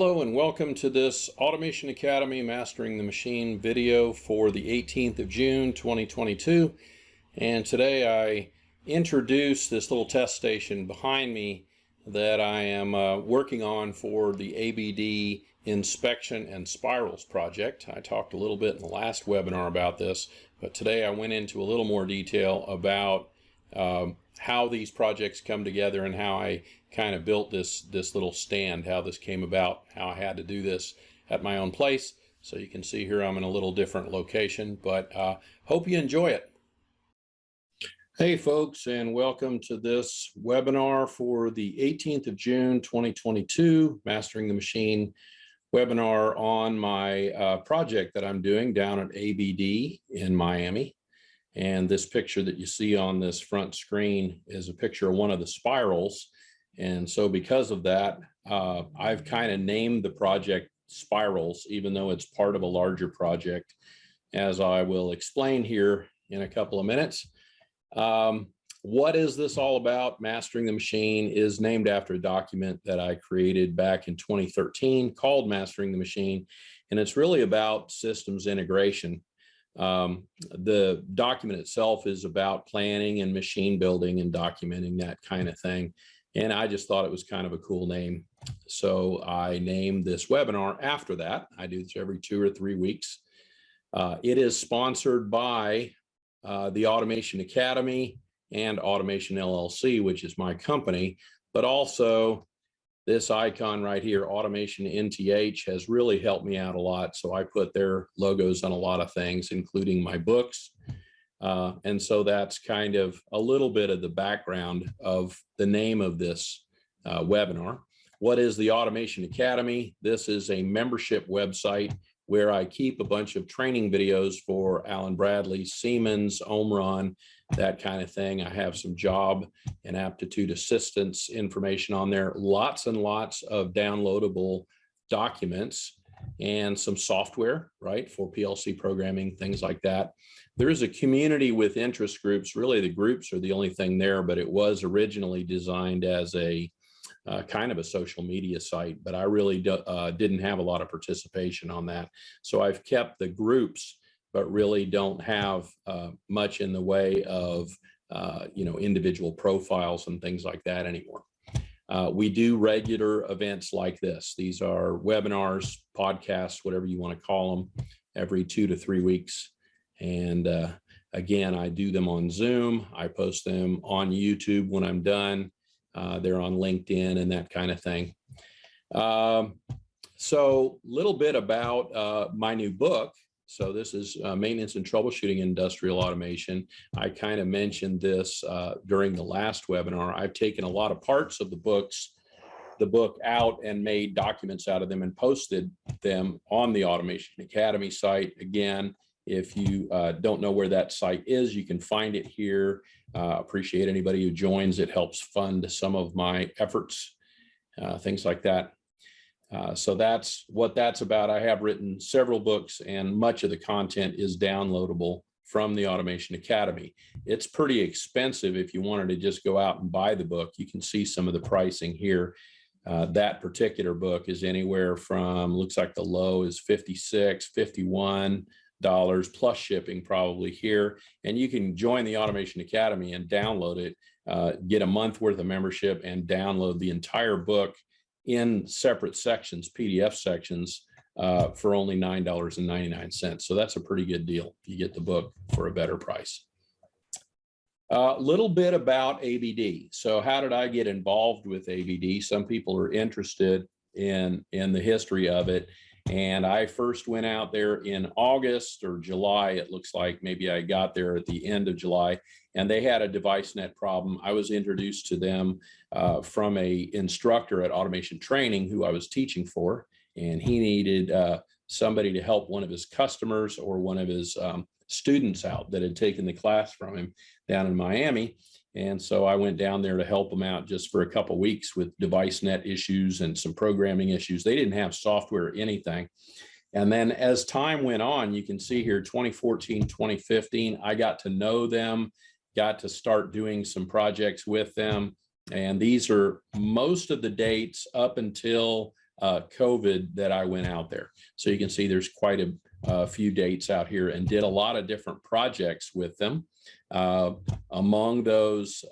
Hello and welcome to this Automation Academy Mastering the Machine video for the 18th of June 2022. And today I introduce this little test station behind me that I am working on for the ABD inspection and spirals project. I talked a little bit in the last webinar about this, but today I went into a little more detail about how these projects come together and how I kind of built this little stand, how this came about, how I had to do this at my own place. So you can see here I'm in a little different location, but hope you enjoy it. Hey folks, and welcome to this webinar for the 18th of June 2022 Mastering the Machine webinar on my project that I'm doing down at ABD in Miami. And this picture that you see on this front screen is a picture of one of the spirals. And so because of that, I've kind of named the project Spirals, even though it's part of a larger project, as I will explain here in a couple of minutes. What is this all about? Mastering the Machine is named after a document that I created back in 2013 called Mastering the Machine. And it's really about systems integration. The document itself is about planning and machine building and documenting that kind of thing. And I just thought it was kind of a cool name. So I named this webinar after that. I do this every 2 or 3 weeks. It is sponsored by the Automation Academy and Automation LLC, which is my company, but also this icon right here, Automation NTH, has really helped me out a lot. So I put their logos on a lot of things, including my books. And so that's kind of a little bit of the background of the name of this webinar. What is the Automation Academy? This is a membership website where I keep a bunch of training videos for Allen Bradley, Siemens, Omron, that kind of thing. I have some job and aptitude assistance information on there, lots and lots of downloadable documents and some software, right, for PLC programming, things like that. There is a community with interest groups. Really, the groups are the only thing there, but it was originally designed as a kind of a social media site, but I really didn't have a lot of participation on that. So I've kept the groups, but really don't have much in the way of individual profiles and things like that anymore. We do regular events like this. These are webinars, podcasts, whatever you want to call them, every 2 to 3 weeks. And again, I do them on Zoom. I post them on YouTube when I'm done. They're on LinkedIn and that kind of thing. So a little bit about my new book. So this is Maintenance and Troubleshooting Industrial Automation. I kind of mentioned this during the last webinar. I've taken a lot of parts of the book out and made documents out of them and posted them on the Automation Academy site. Again, if you don't know where that site is, you can find it here. Appreciate anybody who joins. It helps fund some of my efforts, things like that. So that's what that's about. I have written several books and much of the content is downloadable from the Automation Academy. It's pretty expensive if you wanted to just go out and buy the book. You can see some of the pricing here. That particular book is anywhere from, looks like the low is $56, $51 plus shipping probably here. And you can join the Automation Academy and download it, get a month worth of membership and download the entire book in separate sections, PDF sections, for only $9.99. So that's a pretty good deal. You get the book for a better price. A little bit about ABD. So how did I get involved with ABD? Some people are interested in the history of it. And I first went out there in August or July. It looks like maybe I got there at the end of July, and they had a DeviceNet problem. I was introduced to them from a instructor at Automation Training who I was teaching for, and he needed somebody to help one of his customers or one of his students out that had taken the class from him down in Miami. And so I went down there to help them out just for a couple of weeks with DeviceNet issues and some programming issues. They didn't have software or anything. And then as time went on, you can see here, 2014, 2015, I got to know them, got to start doing some projects with them. And these are most of the dates up until COVID that I went out there. So you can see there's quite a few dates out here, and did a lot of different projects with them. Among those,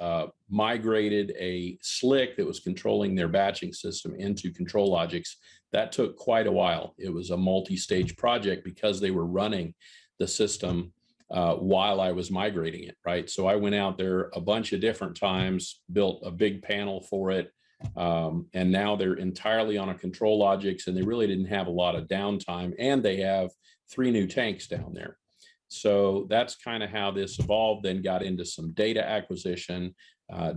migrated a slick that was controlling their batching system into ControlLogix. That took quite a while. It was a multi-stage project because they were running the system while I was migrating it, right? So I went out there a bunch of different times, built a big panel for it, and now they're entirely on a ControlLogix, and they really didn't have a lot of downtime, and they have 3 new tanks down there. So that's kind of how this evolved, then got into some data acquisition,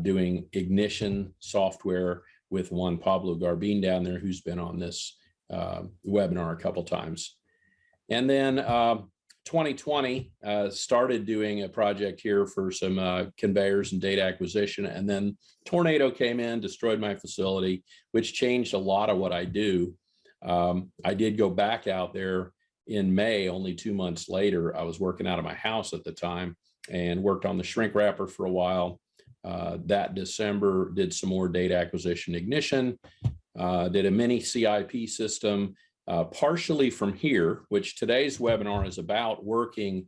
doing ignition software with Juan Pablo Garbin down there, who's been on this webinar a couple times. And then 2020 started doing a project here for some conveyors and data acquisition, and then tornado came in, destroyed my facility, which changed a lot of what I do. I did go back out there in May, only 2 months later. I was working out of my house at the time and worked on the shrink wrapper for a while. That December, did some more data acquisition ignition, did a mini CIP system, partially from here, which today's webinar is about working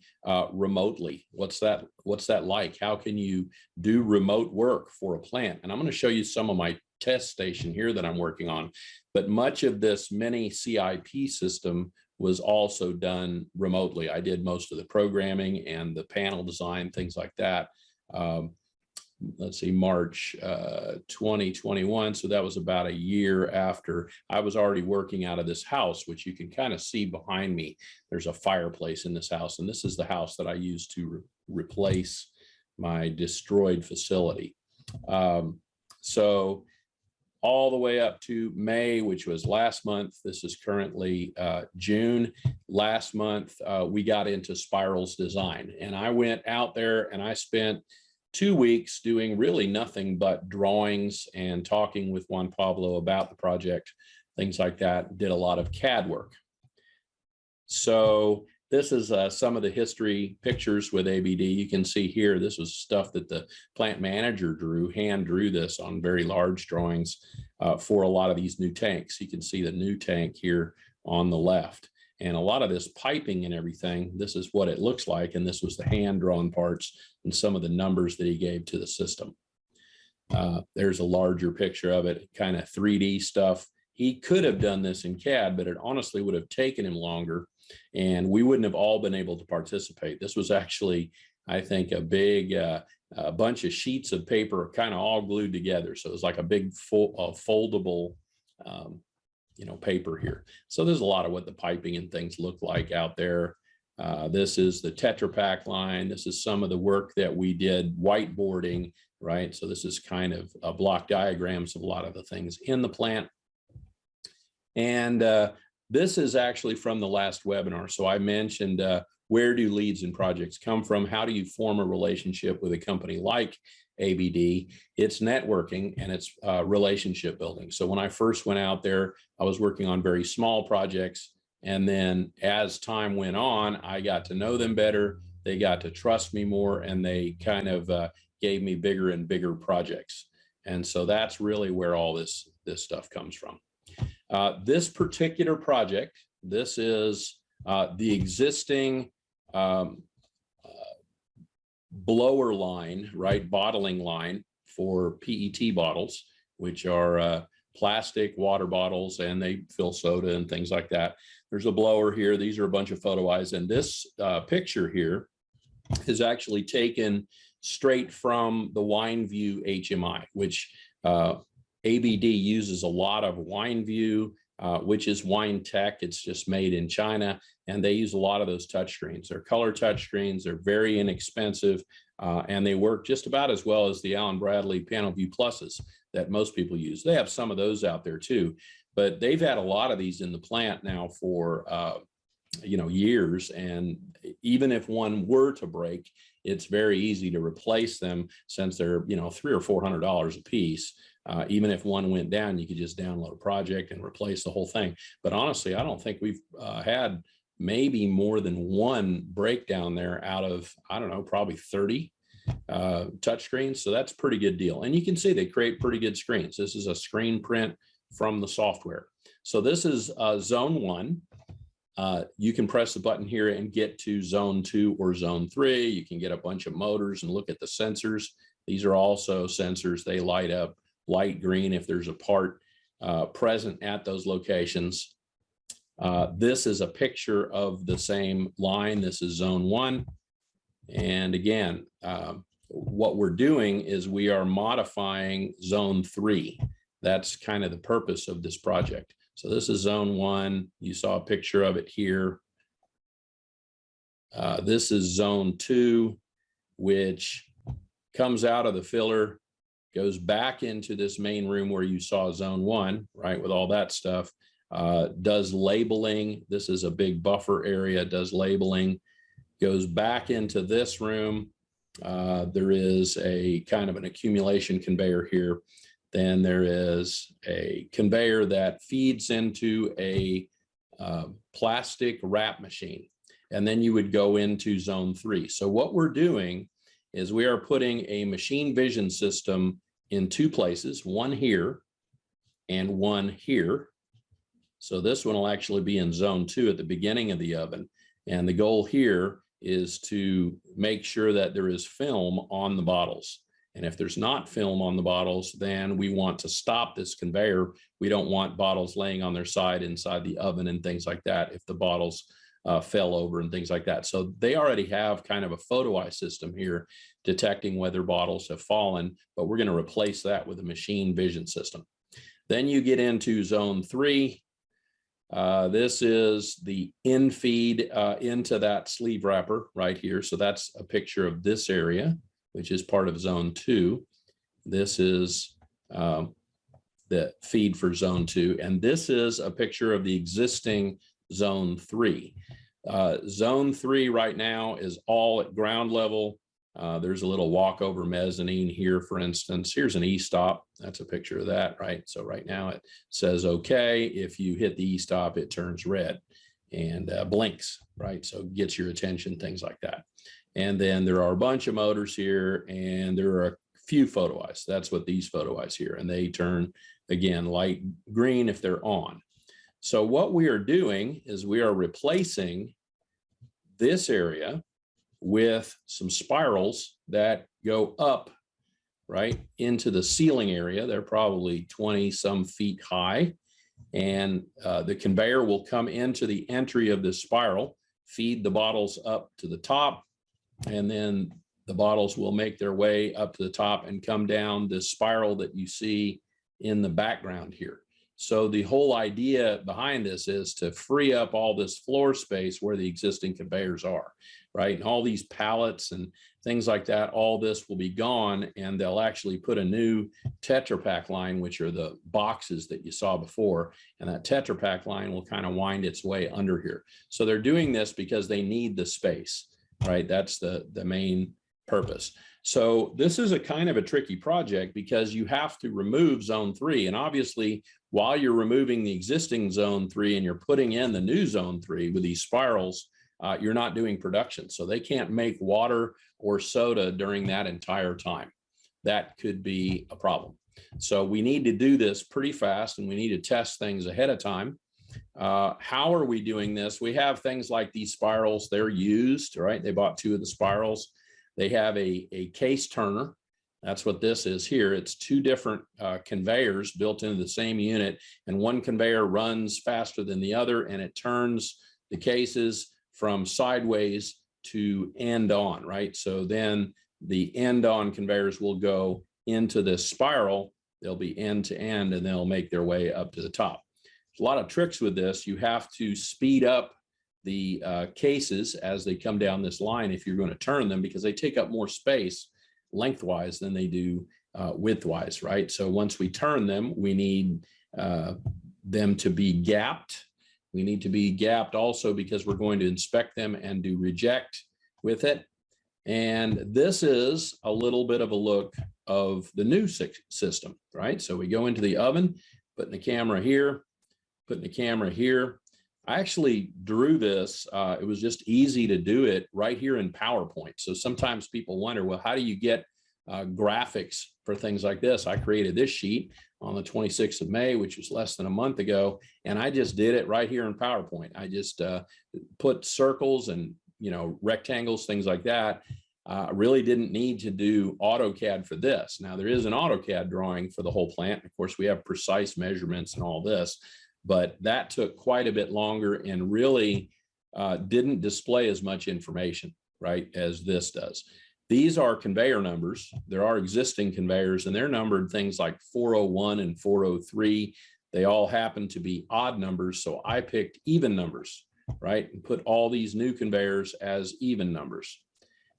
remotely. What's that like? How can you do remote work for a plant? And I'm going to show you some of my test station here that I'm working on. But much of this mini CIP system was also done remotely. I did most of the programming and the panel design, things like that. Let's see, March 2021. So that was about a year after I was already working out of this house, which you can kind of see behind me. There's a fireplace in this house, and this is the house that I used to replace my destroyed facility. So all the way up to May, which was last month. This is currently June. Last month, we got into spirals design, and I went out there and I spent 2 weeks doing really nothing but drawings and talking with Juan Pablo about the project, things like that. Did a lot of CAD work. So this is some of the history pictures with ABD. You can see here, this was stuff that the plant manager hand drew this on very large drawings for a lot of these new tanks. You can see the new tank here on the left. And a lot of this piping and everything, this is what it looks like. And this was the hand-drawn parts and some of the numbers that he gave to the system. There's a larger picture of it, kind of 3D stuff. He could have done this in CAD, but it honestly would have taken him longer, and we wouldn't have all been able to participate. This was actually, I think, a big a bunch of sheets of paper kind of all glued together. So it was like a big foldable paper here. So there's a lot of what the piping and things look like out there. This is the Tetra Pak line. This is some of the work that we did whiteboarding, right? So this is kind of block diagrams of a lot of the things in the plant. And this is actually from the last webinar. So I mentioned where do leads and projects come from? How do you form a relationship with a company like ABD? It's networking and it's relationship building. So when I first went out there, I was working on very small projects. And then as time went on, I got to know them better. They got to trust me more, and they kind of gave me bigger and bigger projects. And so that's really where all this stuff comes from. This particular project, this is the existing blower line, right, bottling line for PET bottles, which are plastic water bottles, and they fill soda and things like that. There's a blower here. These are a bunch of photo eyes, and this picture here is actually taken straight from the WineView HMI, which ABD uses a lot of WineView, which is wine tech. It's just made in China, and they use a lot of those touchscreens. They're color touchscreens. They're very inexpensive, and they work just about as well as the Allen Bradley PanelView Pluses that most people use. They have some of those out there too, but they've had a lot of these in the plant now for years, and even if one were to break, it's very easy to replace them since they're $300 or $400 a piece. Even if one went down, you could just download a project and replace the whole thing. But honestly, I don't think we've had maybe more than one breakdown there out of, I don't know, probably 30 touchscreens. So that's a pretty good deal. And you can see they create pretty good screens. This is a screen print from the software. So this is zone 1. You can press the button here and get to zone 2 or zone 3. You can get a bunch of motors and look at the sensors. These are also sensors. They light up light green if there's a part present at those locations. This is a picture of the same line. This is zone 1. And again, what we're doing is we are modifying zone 3. That's kind of the purpose of this project. So this is zone 1. You saw a picture of it here. This is zone 2, which comes out of the filler, goes back into this main room where you saw zone 1, right, with all that stuff. Does labeling. This is a big buffer area, does labeling, goes back into this room. There is a kind of an accumulation conveyor here. Then there is a conveyor that feeds into a plastic wrap machine. And then you would go into zone 3. So what we're doing is we are putting a machine vision system in 2 places, one here and one here. So this one will actually be in zone 2 at the beginning of the oven. And the goal here is to make sure that there is film on the bottles. And if there's not film on the bottles, then we want to stop this conveyor. We don't want bottles laying on their side inside the oven and things like that if the bottles fell over and things like that. So they already have kind of a photo eye system here detecting whether bottles have fallen, but we're going to replace that with a machine vision system. Then you get into zone 3. This is the in-feed into that sleeve wrapper right here. So that's a picture of this area, which is part of zone 2. This is the feed for zone 2. And this is a picture of the existing zone 3. Zone 3 right now is all at ground level. There's a little walkover mezzanine here, for instance. Here's an e-stop. That's a picture of that, right? So right now it says okay. If you hit the e-stop, it turns red and blinks, right? So it gets your attention, things like that. And then there are a bunch of motors here, and there are a few photo eyes. That's what these photo eyes here, and they turn, again, light green if they're on. So what we are doing is we are replacing this area with some spirals that go up, right, into the ceiling area. They're probably 20-some feet high. And the conveyor will come into the entry of this spiral, feed the bottles up to the top, and then the bottles will make their way up to the top and come down this spiral that you see in the background here. So the whole idea behind this is to free up all this floor space where the existing conveyors are, right? And all these pallets and things like that, all this will be gone, and they'll actually put a new Tetra Pak line, which are the boxes that you saw before, and that Tetra Pak line will kind of wind its way under here. So they're doing this because they need the space, right? That's the main purpose. So this is a kind of a tricky project because you have to remove zone 3. And obviously, while you're removing the existing zone 3 and you're putting in the new zone 3 with these spirals, you're not doing production. So they can't make water or soda during that entire time. That could be a problem. So we need to do this pretty fast, and we need to test things ahead of time. How are we doing this? We have things like these spirals. They're used, right? They bought 2 of the spirals. They have a case turner. That's what this is here. It's 2 different conveyors built into the same unit, and one conveyor runs faster than the other, and it turns the cases from sideways to end on, right? So then the end on conveyors will go into this spiral. They'll be end to end, and they'll make their way up to the top. There's a lot of tricks with this. You have to speed up the cases as they come down this line if you're going to turn them, because they take up more space lengthwise than they do widthwise, right? So once we turn them, we need them to be gapped. We need to be gapped also because we're going to inspect them and do reject with it. And this is a little bit of a look of the new system, right? So we go into the oven, putting the camera here, putting the camera here. I actually drew this. It was just easy to do it right here in PowerPoint. So sometimes people wonder, well, how do you get graphics for things like this? I created this sheet. on the 26th of May, which was less than a month ago. And I just did it right here in PowerPoint. I just put circles and, rectangles, things like that. Really didn't need to do AutoCAD for this. Now there is an AutoCAD drawing for the whole plant. Of course, we have precise measurements and all this, but that took quite a bit longer and really didn't display as much information, right, as this does. These are conveyor numbers. There are existing conveyors and they're numbered things like 401 and 403. They all happen to be odd numbers. So I picked even numbers, right, and put all these new conveyors as even numbers.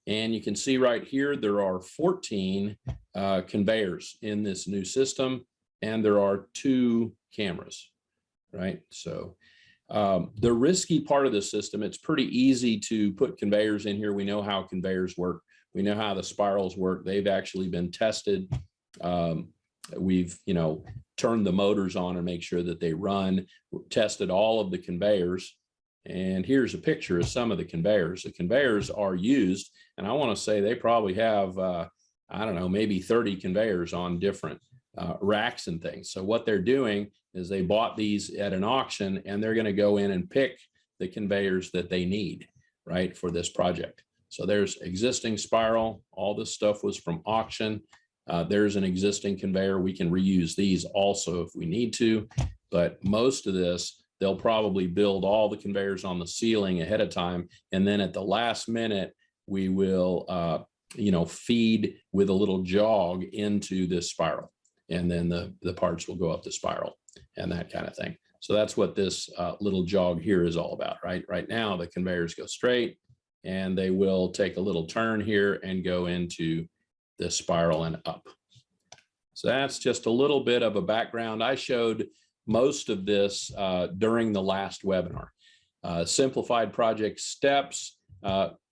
And you can see right here, there are 14 conveyors in this new system, and there are 2 cameras, right? So the risky part of the system, it's pretty easy to put conveyors in here. We know how conveyors work. We know how the spirals work. They've actually been tested. We've, turned the motors on and make sure that they run. We've tested all of the conveyors. And here's a picture of some of the conveyors. The conveyors are used, and I want to say they probably have, I don't know, maybe 30 conveyors on different racks and things. So what they're doing is they bought these at an auction, and they're going to go in and pick the conveyors that they need, right, for this project. So there's existing spiral. All this stuff was from auction. There's an existing conveyor. We can reuse these also if we need to, but most of this, they'll probably build all the conveyors on the ceiling ahead of time. And then at the last minute, we will, feed with a little jog into this spiral. And then the parts will go up the spiral and that kind of thing. So that's what this little jog here is all about, right? Right now, the conveyors go straight and they will take a little turn here and go into the spiral and up. So that's just a little bit of a background. I showed most of this during the last webinar. Simplified project steps,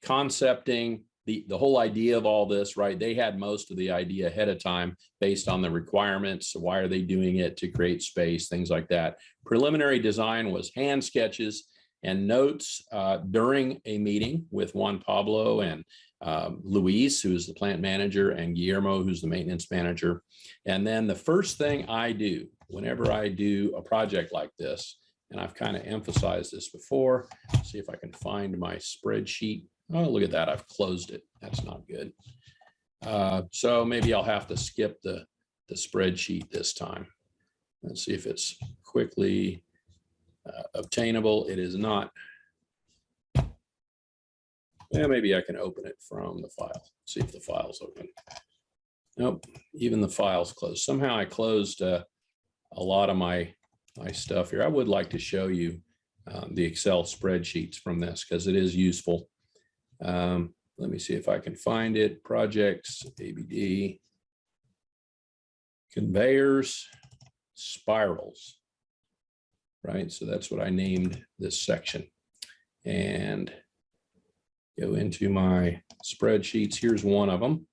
concepting, the whole idea of all this, right? They had most of the idea ahead of time based on the requirements. Why are they doing it? To create space, things like that. Preliminary design was hand sketches and notes during a meeting with Juan Pablo and Luis, who is the plant manager, and Guillermo, who's the maintenance manager. And then the first thing I do whenever I do a project like this, and I've kind of emphasized this before, see if I can find my spreadsheet. Oh, look at that, I've closed it. That's not good. So maybe I'll have to skip the spreadsheet this time. Let's see if it's quickly obtainable. It is not. Yeah, maybe I can open it from the file. See if the file's open. Nope, even the file's closed. Somehow I closed a lot of my stuff here. I would like to show you the Excel spreadsheets from this because it is useful. Let me see if I can find it. Projects, ABD, conveyors, spirals, right? So that's what I named this section. And go into my spreadsheets. Here's one of them.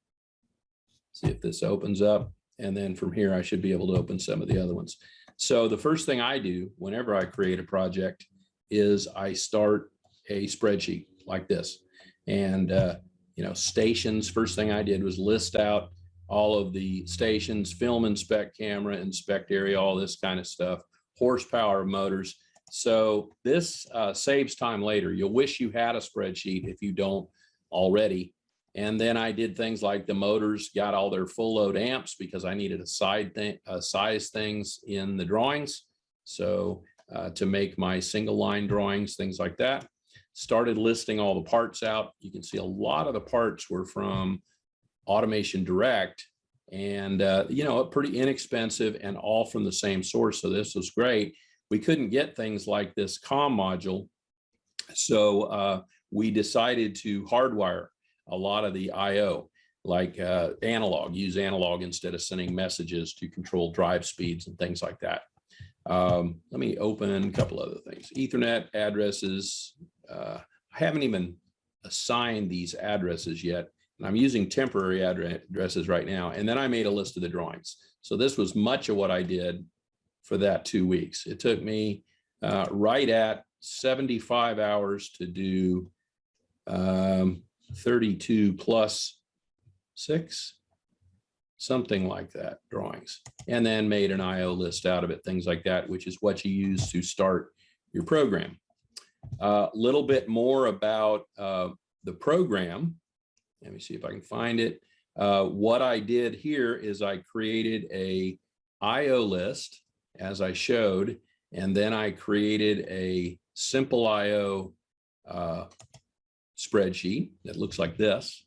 See if this opens up. And then from here, I should be able to open some of the other ones. So the first thing I do whenever I create a project is I start a spreadsheet like this. And, stations, first thing I did was list out all of the stations, film inspect, camera inspect area, all this kind of stuff, horsepower of motors. So this saves time later. You'll wish you had a spreadsheet if you don't already. And then I did things like the motors got all their full load amps because I needed a size things in the drawings. So to make my single line drawings, things like that. Started listing all the parts out. You can see a lot of the parts were from Automation Direct and, pretty inexpensive and all from the same source. So this was great. We couldn't get things like this COM module. So we decided to hardwire a lot of the IO, like analog, use analog instead of sending messages to control drive speeds and things like that. Let me open a couple other things. Ethernet addresses. I haven't even assigned these addresses yet. And I'm using temporary addresses right now. And then I made a list of the drawings. So this was much of what I did for that 2 weeks. It took me right at 75 hours to do 32 plus 6. something like that, drawings, and then made an IO list out of it, things like that, which is what you use to start your program. A little bit more about the program. Let me see if I can find it. What I did here is I created a IO list, as I showed, and then I created a simple IO spreadsheet that looks like this,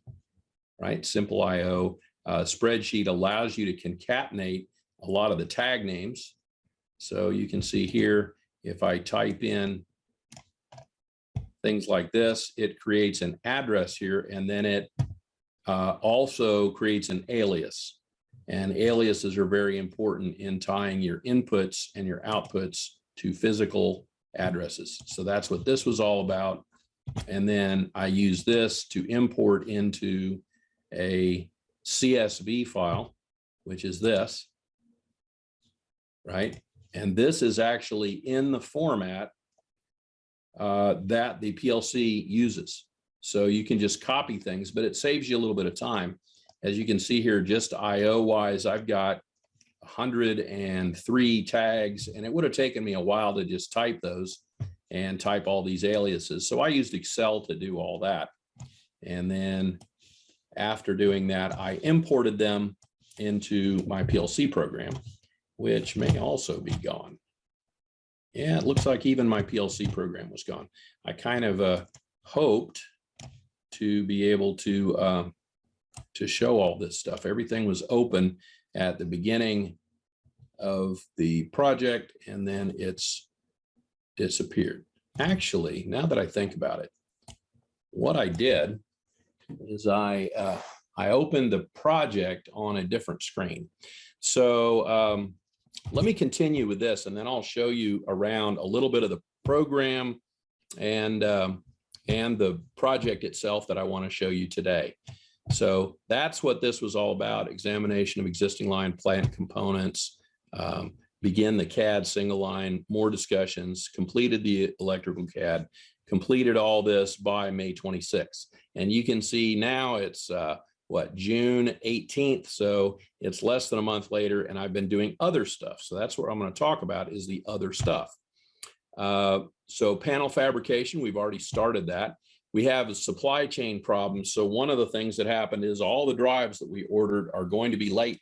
right? Simple IO spreadsheet allows you to concatenate a lot of the tag names. So you can see here, if I type in things like this, it creates an address here, and then it also creates an alias. And aliases are very important in tying your inputs and your outputs to physical addresses. So that's what this was all about. And then I use this to import into a CSV file, which is this, right? And this is actually in the format that the PLC uses. So you can just copy things, but it saves you a little bit of time. As you can see here, just IO wise, I've got 103 tags, and it would have taken me a while to just type those and type all these aliases. So I used Excel to do all that. And then after doing that, I imported them into my PLC program, which may also be gone. Yeah, it looks like even my PLC program was gone. I kind of hoped to be able to show all this stuff. Everything was open at the beginning of the project, and then it's disappeared. Actually, now that I think about it, what I did is I opened the project on a different screen. So let me continue with this, and then I'll show you around a little bit of the program and the project itself that I want to show you today. So that's what this was all about: examination of existing line plant components, begin the CAD single line, more discussions, completed the electrical CAD, completed all this by May 26th. And you can see now it's June 18th. So it's less than a month later, and I've been doing other stuff. So that's what I'm going to talk about, is the other stuff. So panel fabrication, we've already started that. We have a supply chain problem. So one of the things that happened is all the drives that we ordered are going to be late.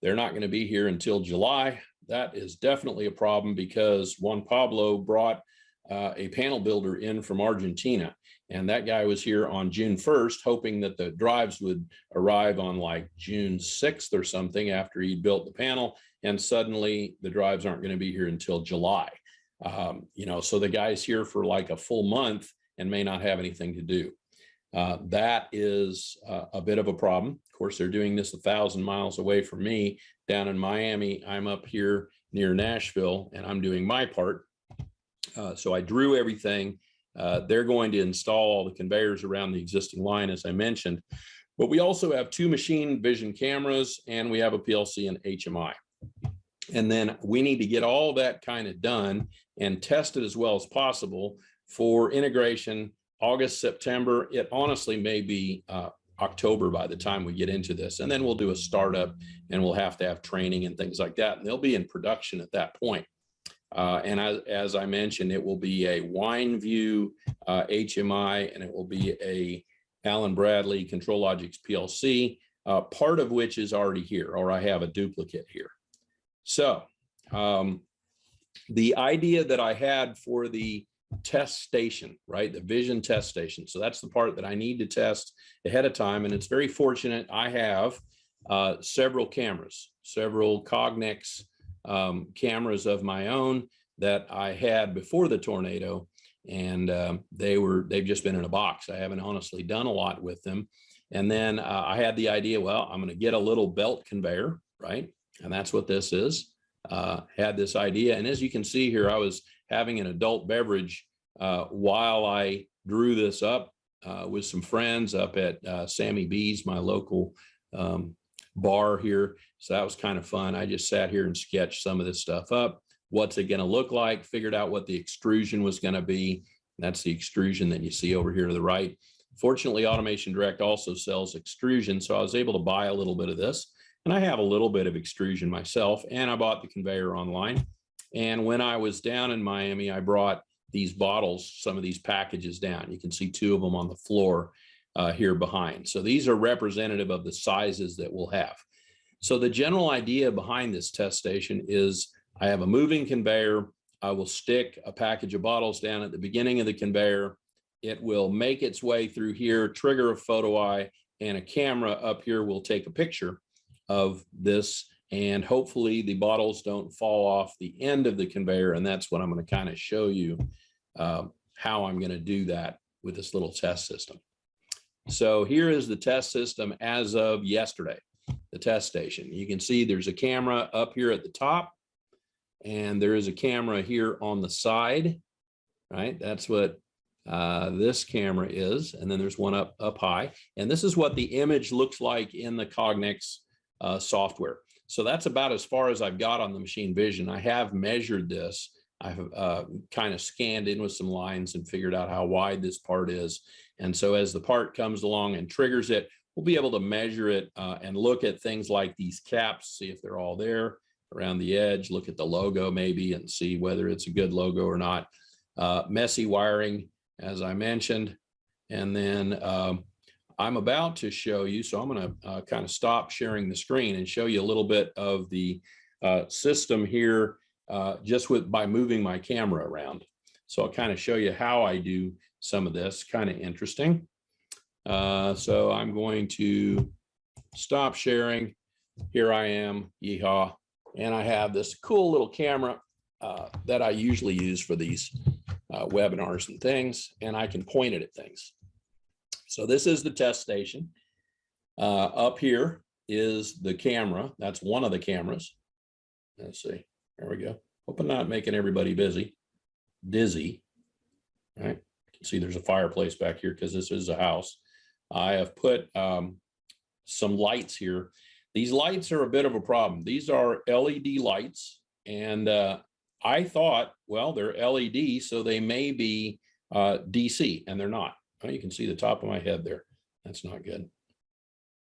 They're not going to be here until July. That is definitely a problem, because Juan Pablo brought a panel builder in from Argentina, and that guy was here on June 1st, hoping that the drives would arrive on like June 6th or something after he built the panel, and suddenly the drives aren't going to be here until July. So the guy's here for like a full month and may not have anything to do. That is a bit of a problem. Of course, they're doing this 1,000 miles away from me down in Miami. I'm up here near Nashville, and I'm doing my part. So I drew everything. They're going to install all the conveyors around the existing line, as I mentioned. But we also have 2 machine vision cameras, and we have a PLC and HMI. And then we need to get all that kind of done and tested as well as possible for integration August, September. It honestly may be October by the time we get into this. And then we'll do a startup, and we'll have to have training and things like that. And they'll be in production at that point. And as I mentioned, it will be a WineView HMI, and it will be a Allen Bradley ControlLogix PLC, part of which is already here, or I have a duplicate here. So the idea that I had for the test station, right, the vision test station, so that's the part that I need to test ahead of time. And it's very fortunate I have several cameras, several Cognex cameras of my own that I had before the tornado, and they've just been in a box. I haven't honestly done a lot with them. And then I had the idea, well, I'm going to get a little belt conveyor, right? And that's what this is. Had this idea, and as you can see here, I was having an adult beverage while I drew this up with some friends up at Sammy B's, my local bar here. So that was kind of fun. I just sat here and sketched some of this stuff up. What's it going to look like? Figured out what the extrusion was going to be. That's the extrusion that you see over here to the right. Fortunately, Automation Direct also sells extrusion, so I was able to buy a little bit of this. And I have a little bit of extrusion myself, and I bought the conveyor online. And when I was down in Miami, I brought these bottles, some of these packages down. You can see 2 of them on the floor here behind. So these are representative of the sizes that we'll have. So the general idea behind this test station is I have a moving conveyor. I will stick a package of bottles down at the beginning of the conveyor. It will make its way through here, trigger a photo eye, and a camera up here will take a picture of this. And hopefully the bottles don't fall off the end of the conveyor. And that's what I'm going to kind of show you how I'm going to do that with this little test system. So here is the test system as of yesterday, the test station. You can see there's a camera up here at the top, and there is a camera here on the side, right? That's what this camera is. And then there's one up high. And this is what the image looks like in the Cognex software. So that's about as far as I've got on the machine vision. I have measured this. I've kind of scanned in with some lines and figured out how wide this part is. And so as the part comes along and triggers it, we'll be able to measure it and look at things like these caps, see if they're all there around the edge, look at the logo maybe and see whether it's a good logo or not. Messy wiring, as I mentioned. And then I'm about to show you, so I'm going to kind of stop sharing the screen and show you a little bit of the system here just by moving my camera around. So I'll kind of show you how I do some of this, kind of interesting. So I'm going to stop sharing. Here I am, yeehaw. And I have this cool little camera that I usually use for these webinars and things, and I can point it at things. So this is the test station. Up here is the camera. That's one of the cameras. Let's see. There we go. Hope I'm not making everybody dizzy. All right. You can see there's a fireplace back here because this is a house. I have put some lights here. These lights are a bit of a problem. These are LED lights, and I thought, well, they're LED, so they may be DC, and they're not. Oh, you can see the top of my head there. That's not good.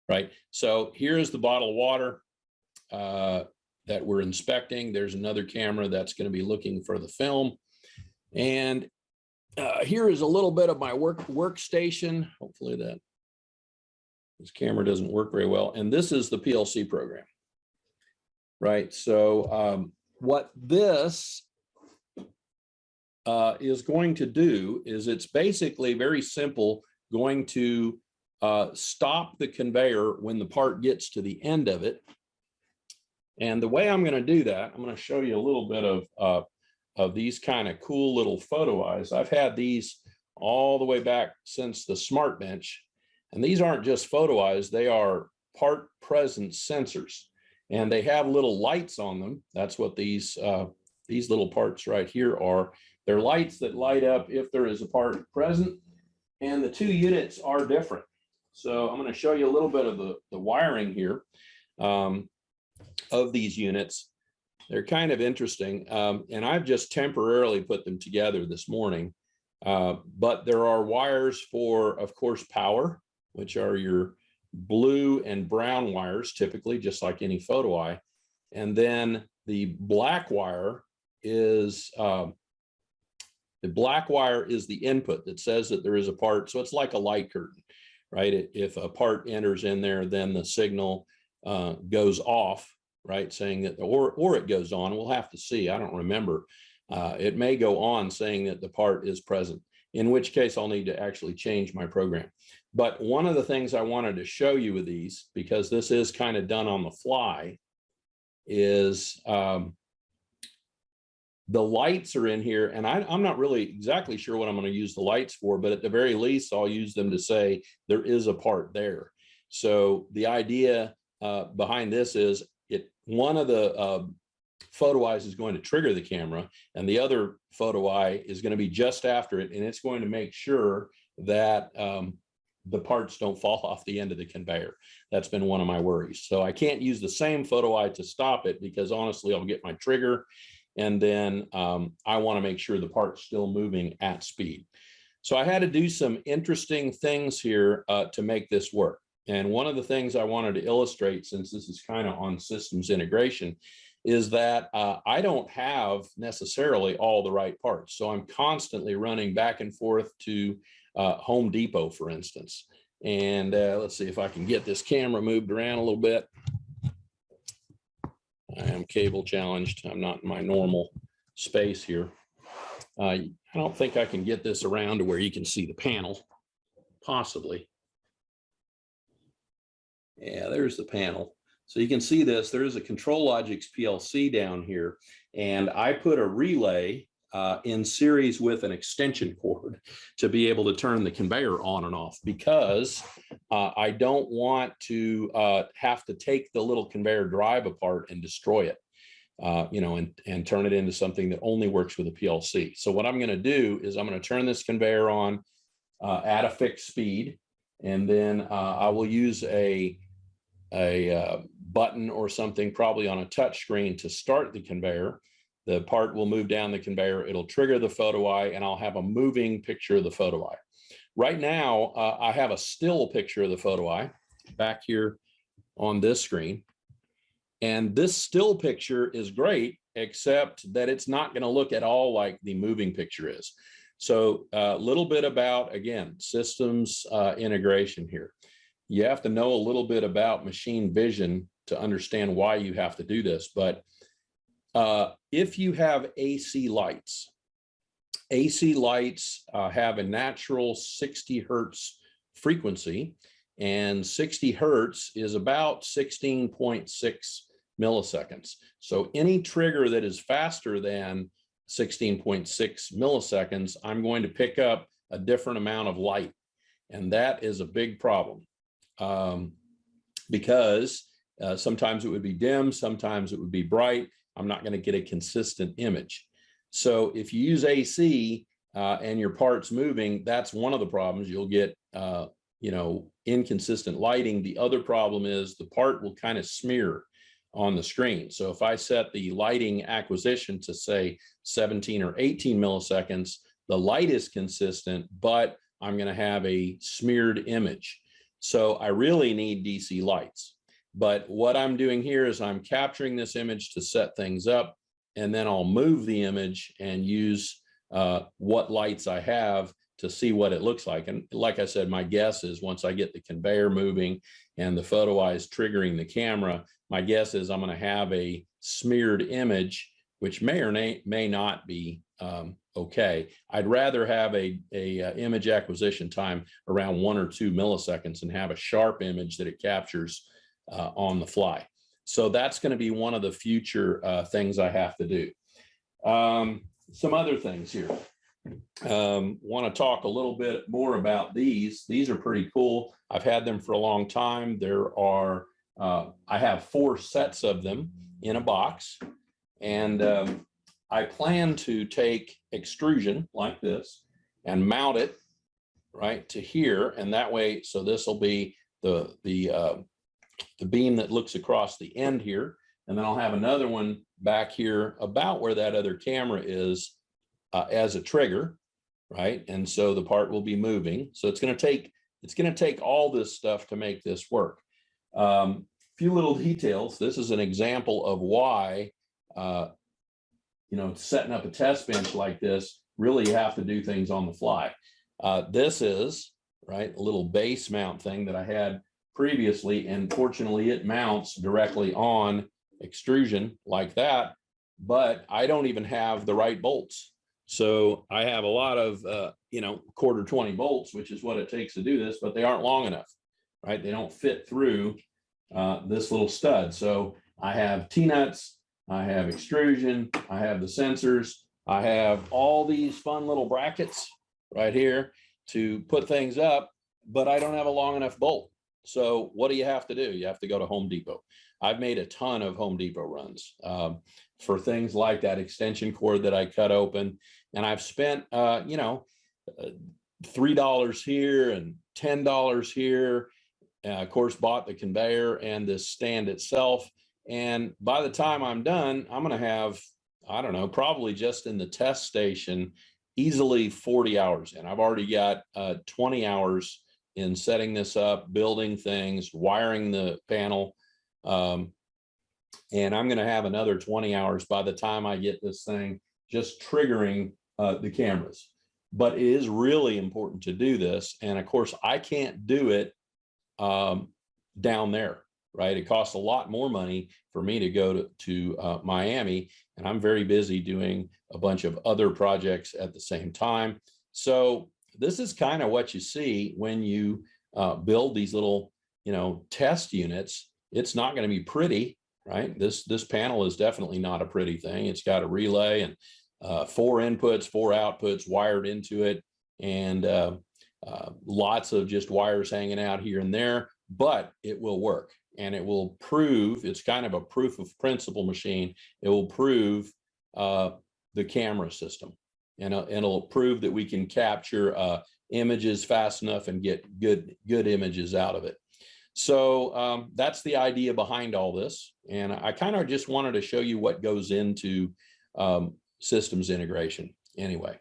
Right. So here's the bottle of water that we're inspecting. There's another camera that's going to be looking for the film. And here is a little bit of my workstation. Hopefully this camera doesn't work very well. And this is the PLC program. Right. So what this is going to do is it's basically very simple, going to stop the conveyor when the part gets to the end of it. And the way I'm going to do that, I'm going to show you a little bit of these kind of cool little photo eyes. I've had these all the way back since the Smart Bench. And these aren't just photo eyes, they are part presence sensors. And they have little lights on them. That's what these little parts right here are. They're lights that light up if there is a part present, and the 2 units are different. So I'm going to show you a little bit of the wiring here of these units. They're kind of interesting, and I've just temporarily put them together this morning. But there are wires for, of course, power, which are your blue and brown wires, typically, just like any photo eye. And then the black wire is the input that says that there is a part. So it's like a light curtain, right? If a part enters in there, then the signal goes off, right? Saying that, or it goes on. We'll have to see. I don't remember. It may go on saying that the part is present, in which case I'll need to actually change my program. But one of the things I wanted to show you with these, because this is kind of done on the fly, is the lights are in here, and I'm not really exactly sure what I'm going to use the lights for, but at the very least, I'll use them to say there is a part there. So the idea behind this is one of the photo eyes is going to trigger the camera, and the other photo eye is going to be just after it, and it's going to make sure that the parts don't fall off the end of the conveyor. That's been one of my worries. So I can't use the same photo eye to stop it, because honestly, I'll get my trigger, and then I want to make sure the part's still moving at speed. So I had to do some interesting things here to make this work. And one of the things I wanted to illustrate, since this is kind of on systems integration, is that I don't have necessarily all the right parts. So I'm constantly running back and forth to Home Depot, for instance. And let's see if I can get this camera moved around a little bit. I am cable challenged. I'm not in my normal space here. I don't think I can get this around to where you can see the panel, possibly. Yeah, there's the panel. So you can see this, there's a ControlLogix PLC down here, and I put a relay in series with an extension cord to be able to turn the conveyor on and off, because I don't want to have to take the little conveyor drive apart and destroy it, you know, and turn it into something that only works with a PLC. So what I'm going to do is I'm going to turn this conveyor on at a fixed speed, and then I will use a button or something, probably on a touch screen, to start the conveyor. The part will move down the conveyor, it'll trigger the photo eye, and I'll have a moving picture of the photo eye. Right now, I have a still picture of the photo eye back here on this screen. And this still picture is great, except that it's not going to look at all like the moving picture is. So a little bit about, again, systems integration here. You have to know a little bit about machine vision to understand why you have to do this. But if you have AC lights have a natural 60 hertz frequency, and 60 hertz is about 16.6 milliseconds. So any trigger that is faster than 16.6 milliseconds, I'm going to pick up a different amount of light. And that is a big problem, because sometimes it would be dim, sometimes it would be bright. I'm not going to get a consistent image. So if you use AC and your part's moving, that's one of the problems. You'll get you know, inconsistent lighting. The other problem is the part will kind of smear on the screen. So if I set the lighting acquisition to, say, 17 or 18 milliseconds, the light is consistent, but I'm going to have a smeared image. So I really need DC lights. But what I'm doing here is I'm capturing this image to set things up, and then I'll move the image and use what lights I have to see what it looks like. And like I said, my guess is once I get the conveyor moving and the photo eyes triggering the camera, my guess is I'm going to have a smeared image, which may or may not be okay. I'd rather have a image acquisition time around 1 or 2 milliseconds and have a sharp image that it captures on the fly. So that's going to be one of the future things I have to do. Some other things here. Want to talk a little bit more about these. These are pretty cool. I've had them for a long time. There are, I have 4 sets of them in a box, and I plan to take extrusion like this and mount it right to here, and that way, so this will be the beam that looks across the end here, and then I'll have another one back here about where that other camera is as a trigger, right? And so the part will be moving. So it's going to take all this stuff to make this work. Few little details. This is an example of why, you know, setting up a test bench like this, really you have to do things on the fly. This is, right, a little base mount thing that I had previously, and fortunately it mounts directly on extrusion like that, but I don't even have the right bolts. So I have a lot of, you know, 1/4 bolts, which is what it takes to do this, but they aren't long enough, right? They don't fit through this little stud. So I have T-nuts, I have extrusion, I have the sensors, I have all these fun little brackets right here to put things up, but I don't have a long enough bolt. So what do you have to do? You have to go to Home Depot. I've made a ton of Home Depot runs for things like that extension cord that I cut open. And I've spent, you know, $3 here and $10 here. Of course, bought the conveyor and this stand itself. And by the time I'm done, I'm going to have, I don't know, probably just in the test station, easily 40 hours. And I've already got 20 hours in setting this up, building things, wiring the panel. And I'm going to have another 20 hours by the time I get this thing just triggering the cameras. But it is really important to do this. And of course, I can't do it down there, right? It costs a lot more money for me to go to Miami, and I'm very busy doing a bunch of other projects at the same time. So this is kind of what you see when you build these little, test units. It's not going to be pretty, right? This panel is definitely not a pretty thing. It's got a relay and 4 inputs, 4 outputs wired into it, and lots of just wires hanging out here and there, but it will work, and it will prove, it's kind of a proof of principle machine. It will prove the camera system, and it'll prove that we can capture images fast enough and get good images out of it. So that's the idea behind all this. And I kind of just wanted to show you what goes into systems integration anyway.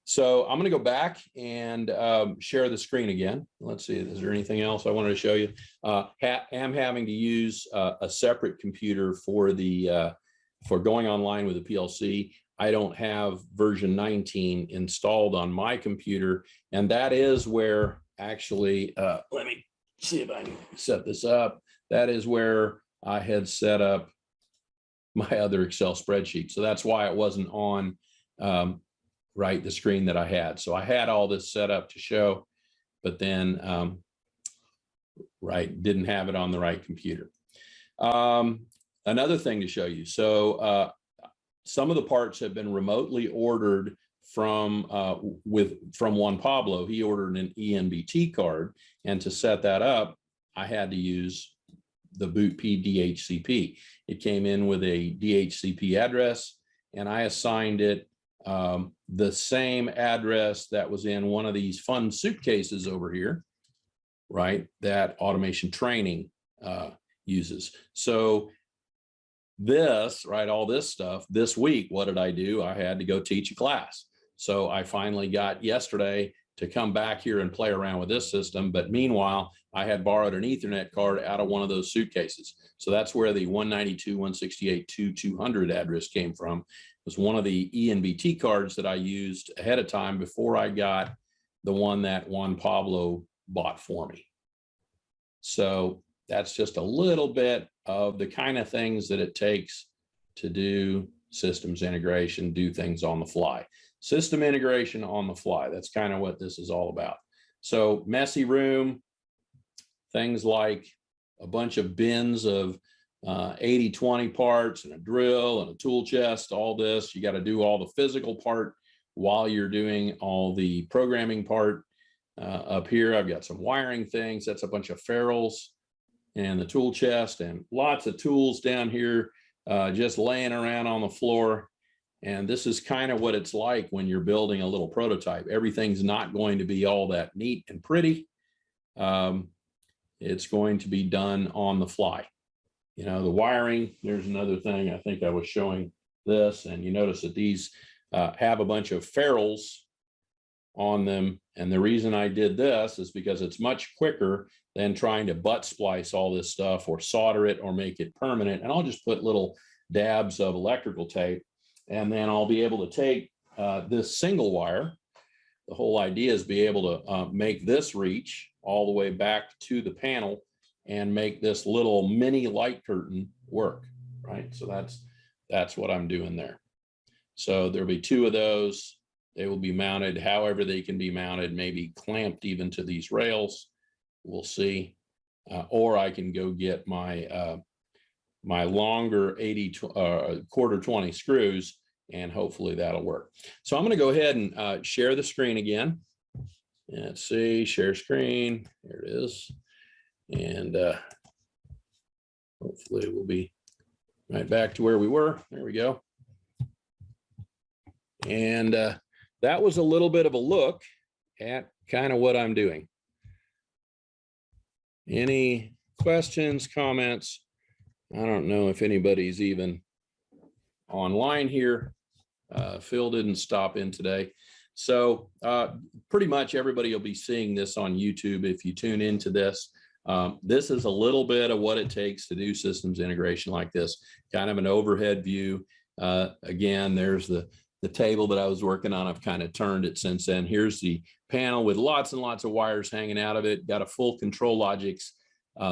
So I'm going to go back and share the screen again. Let's see, is there anything else I wanted to show you? I'm having to use a separate computer for going online with the PLC. I don't have version 19 installed on my computer, and that is where actually, let me see if I can set this up. That is where I had set up my other Excel spreadsheet. So that's why it wasn't on right the screen that I had. So I had all this set up to show, but then didn't have it on the right computer. Another thing to show you. So some of the parts have been remotely ordered from Juan Pablo. He ordered an ENBT card, and to set that up, I had to use the boot P DHCP. It came in with a DHCP address, and I assigned it the same address that was in one of these fun suitcases over here, right, that automation training uses. So this, right, all this stuff, this week, what did I do? I had to go teach a class. So I finally got yesterday to come back here and play around with this system. But meanwhile, I had borrowed an Ethernet card out of one of those suitcases. So that's where the 192.168.2.200 address came from. It was one of the ENBT cards that I used ahead of time before I got the one that Juan Pablo bought for me. So that's just a little bit of the kind of things that it takes to do systems integration, do things on the fly. System integration on the fly. That's kind of what this is all about. So messy room, things like a bunch of bins of 80-20 parts and a drill and a tool chest, all this. You got to do all the physical part while you're doing all the programming part. Up here, I've got some wiring things. That's a bunch of ferrules and the tool chest, and lots of tools down here just laying around on the floor. And this is kind of what it's like when you're building a little prototype. Everything's not going to be all that neat and pretty. It's going to be done on the fly. The wiring, there's another thing. I think I was showing this, and you notice that these have a bunch of ferrules on them. And the reason I did this is because it's much quicker than trying to butt splice all this stuff or solder it or make it permanent. And I'll just put little dabs of electrical tape, and then I'll be able to take this single wire. The whole idea is be able to make this reach all the way back to the panel and make this little mini light curtain work, right? So that's what I'm doing there. So there'll be 2 of those. They will be mounted however they can be mounted, maybe clamped even to these rails. We'll see. Or I can go get my my longer 1/4-20 screws, and hopefully that'll work. So I'm going to go ahead and share the screen again. Let's see, share screen. There it is. And hopefully we'll be right back to where we were. There we go. And that was a little bit of a look at kind of what I'm doing. Any questions, comments? I don't know if anybody's even online here. Phil didn't stop in today. So pretty much everybody will be seeing this on YouTube if you tune into this. This is a little bit of what it takes to do systems integration like this, kind of an overhead view. Again, there's the table that I was working on. I've kind of turned it since then. Here's the panel with lots and lots of wires hanging out of it. Got a full ControlLogix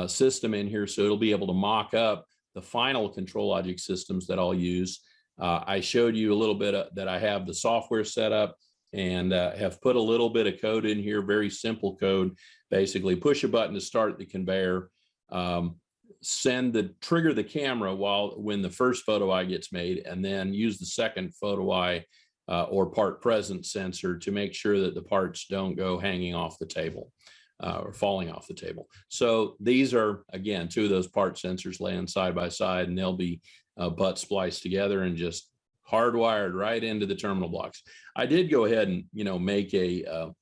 system in here, so it'll be able to mock up the final ControlLogix systems that I'll use. I showed you a little bit that I have the software set up and have put a little bit of code in here, very simple code. Basically, push a button to start the conveyor, trigger the camera when the first photo eye gets made, and then use the second photo eye or part present sensor to make sure that the parts don't go hanging off the table or falling off the table. So these are, again, two of those part sensors laying side by side, and they'll be butt spliced together and just hardwired right into the terminal blocks. I did go ahead and, make a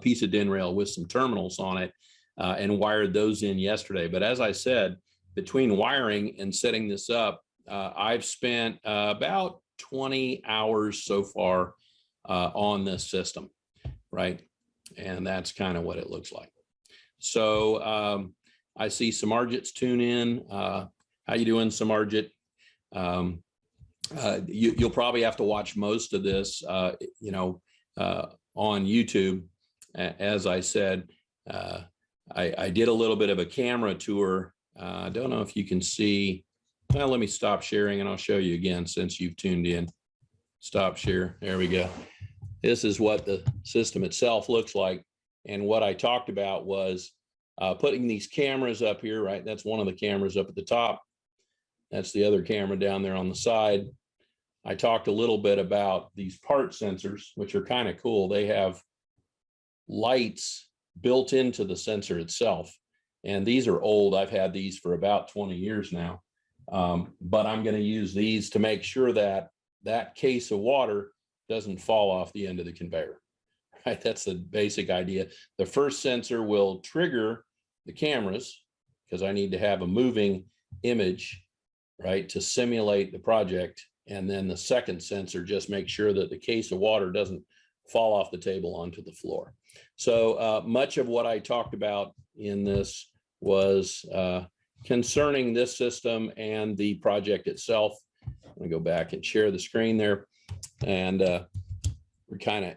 piece of DIN rail with some terminals on it and wired those in yesterday. But as I said, between wiring and setting this up, I've spent about 20 hours so far on this system, right? And that's kind of what it looks like. So I see Samarjit's tune in. How you doing, Samarjit? You'll probably have to watch most of this, on YouTube. As I said, I did a little bit of a camera tour. I don't know if you can see. Well, let me stop sharing and I'll show you again since you've tuned in. Stop share. There we go. This is what the system itself looks like. And what I talked about was putting these cameras up here, right? That's one of the cameras up at the top. That's the other camera down there on the side. I talked a little bit about these part sensors, which are kind of cool. They have lights built into the sensor itself. And these are old. I've had these for about 20 years now. But I'm going to use these to make sure that that case of water doesn't fall off the end of the conveyor. Right? That's the basic idea. The first sensor will trigger the cameras because I need to have a moving image, right, to simulate the project. And then the second sensor just makes sure that the case of water doesn't fall off the table onto the floor. So much of what I talked about in this was concerning this system and the project itself. I'm going to go back and share the screen there. And we're kind of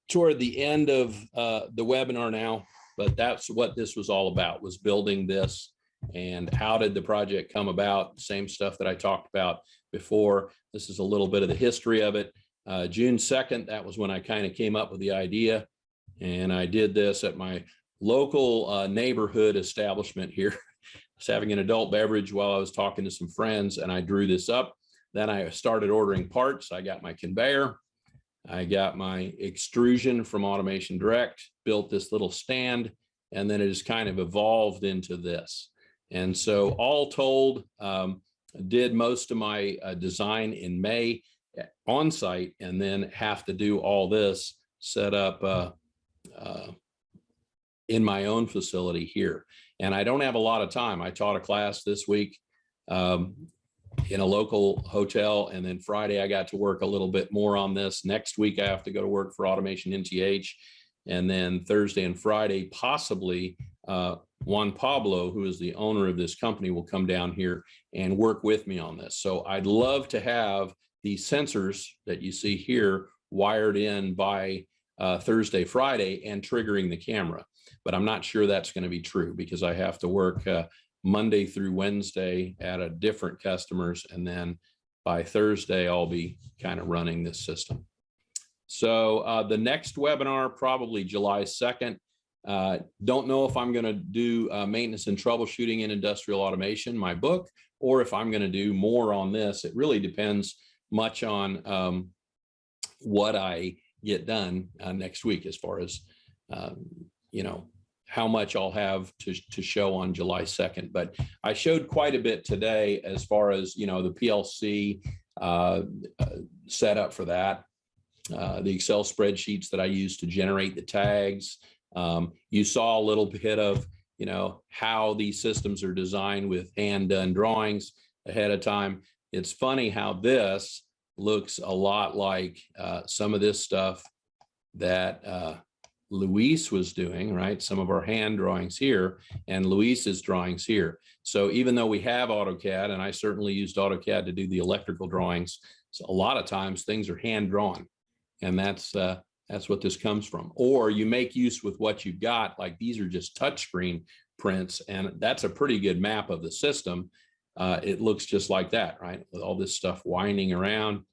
toward the end of the webinar now, but that's what this was all about, was building this. And how did the project come about? Same stuff that I talked about before. This is a little bit of the history of it. June 2nd, that was when I kind of came up with the idea. And I did this at my local neighborhood establishment here. I was having an adult beverage while I was talking to some friends, and I drew this up. Then I started ordering parts. I got my conveyor. I got my extrusion from Automation Direct, built this little stand, and then it just kind of evolved into this. And so all told, did most of my design in May on site, and then have to do all this set up in my own facility here. And I don't have a lot of time. I taught a class this week in a local hotel, and then Friday I got to work a little bit more on this. Next week I have to go to work for Automation NTH, and then Thursday and Friday possibly Juan Pablo, who is the owner of this company, will come down here and work with me on this. So I'd love to have these sensors that you see here wired in by Thursday, Friday, and triggering the camera. But I'm not sure that's going to be true because I have to work Monday through Wednesday at a different customers. And then by Thursday, I'll be kind of running this system. So the next webinar, probably July 2nd. Don't know if I'm going to do maintenance and troubleshooting in industrial automation, my book, or if I'm going to do more on this. It really depends much on what I get done next week, as far as, how much I'll have to show on July 2nd. But I showed quite a bit today as far as, the PLC setup for that, the Excel spreadsheets that I use to generate the tags. You saw a little bit of, how these systems are designed with hand-done drawings ahead of time. It's funny how this looks a lot like some of this stuff that Luis was doing, right? Some of our hand drawings here and Luis's drawings here. So even though we have AutoCAD, and I certainly used AutoCAD to do the electrical drawings, so a lot of times things are hand drawn, and that's what this comes from. Or you make use with what you've got, like these are just touchscreen prints, and that's a pretty good map of the system. It looks just like that, right? With all this stuff winding around.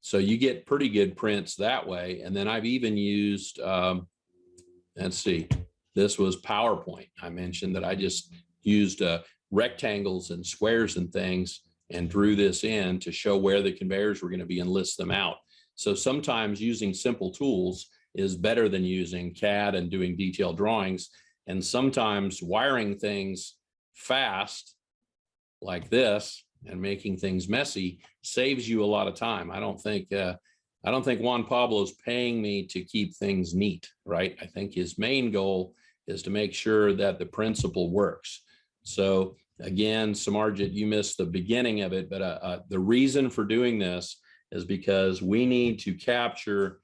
So you get pretty good prints that way. And then I've even used, let's see, this was PowerPoint. I mentioned that I just used rectangles and squares and things and drew this in to show where the conveyors were going to be and list them out. So sometimes using simple tools is better than using CAD and doing detailed drawings. And sometimes wiring things fast like this and making things messy saves you a lot of time. I don't think Juan Pablo's paying me to keep things neat, right? I think his main goal is to make sure that the principle works. So again, Samarjit, you missed the beginning of it, but the reason for doing this is because we need to capture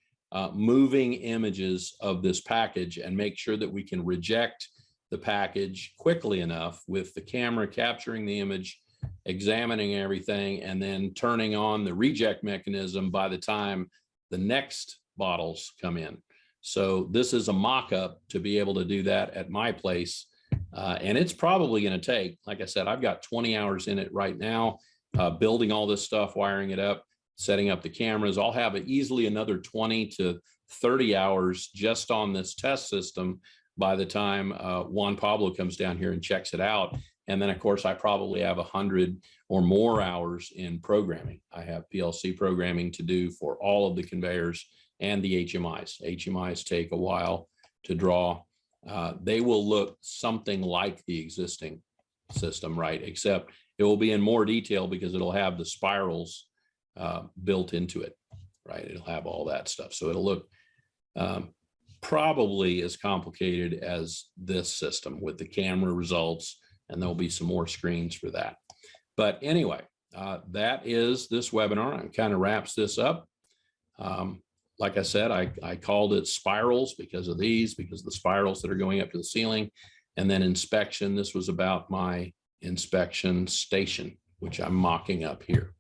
moving images of this package and make sure that we can reject the package quickly enough with the camera capturing the image, examining everything, and then turning on the reject mechanism by the time the next bottles come in. So this is a mock-up to be able to do that at my place. And it's probably going to take, like I said, I've got 20 hours in it right now, building all this stuff, wiring it up, setting up the cameras. I'll have easily another 20 to 30 hours just on this test system by the time Juan Pablo comes down here and checks it out. And then, of course, I probably have 100 or more hours in programming. I have PLC programming to do for all of the conveyors and the HMIs. HMIs take a while to draw. They will look something like the existing system, right? Except it will be in more detail because it'll have the spirals built into it, right? It'll have all that stuff. So it'll look probably as complicated as this system with the camera results, and there'll be some more screens for that. But anyway, that is this webinar. It kind of wraps this up. Like I said, I called it spirals because of these, because of the spirals that are going up to the ceiling. And then inspection, this was about my inspection station, which I'm mocking up here.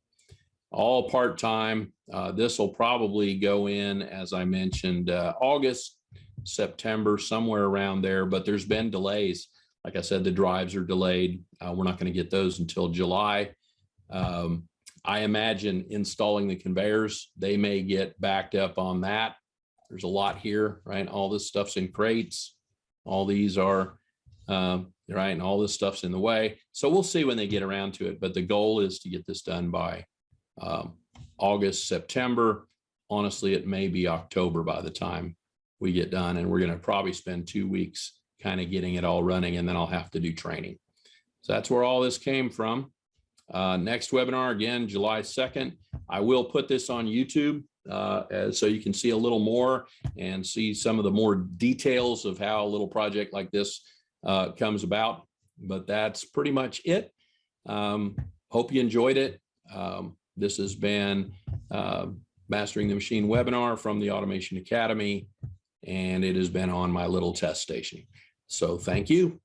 All part-time. This will probably go in, as I mentioned, August, September, somewhere around there, but there's been delays. Like I said, the drives are delayed. We're not going to get those until July. I imagine installing the conveyors, they may get backed up on that. There's a lot here, right? All this stuff's in crates. All these are, right? And all this stuff's in the way. So we'll see when they get around to it. But the goal is to get this done by August, September. Honestly, it may be October by the time we get done. And we're going to probably spend 2 weeks kind of getting it all running, and then I'll have to do training. So that's where all this came from. Next webinar, again, July 2nd. I will put this on YouTube so you can see a little more and see some of the more details of how a little project like this comes about. But that's pretty much it. Hope you enjoyed it. This has been Mastering the Machine webinar from the Automation Academy, and it has been on my little test station. So thank you.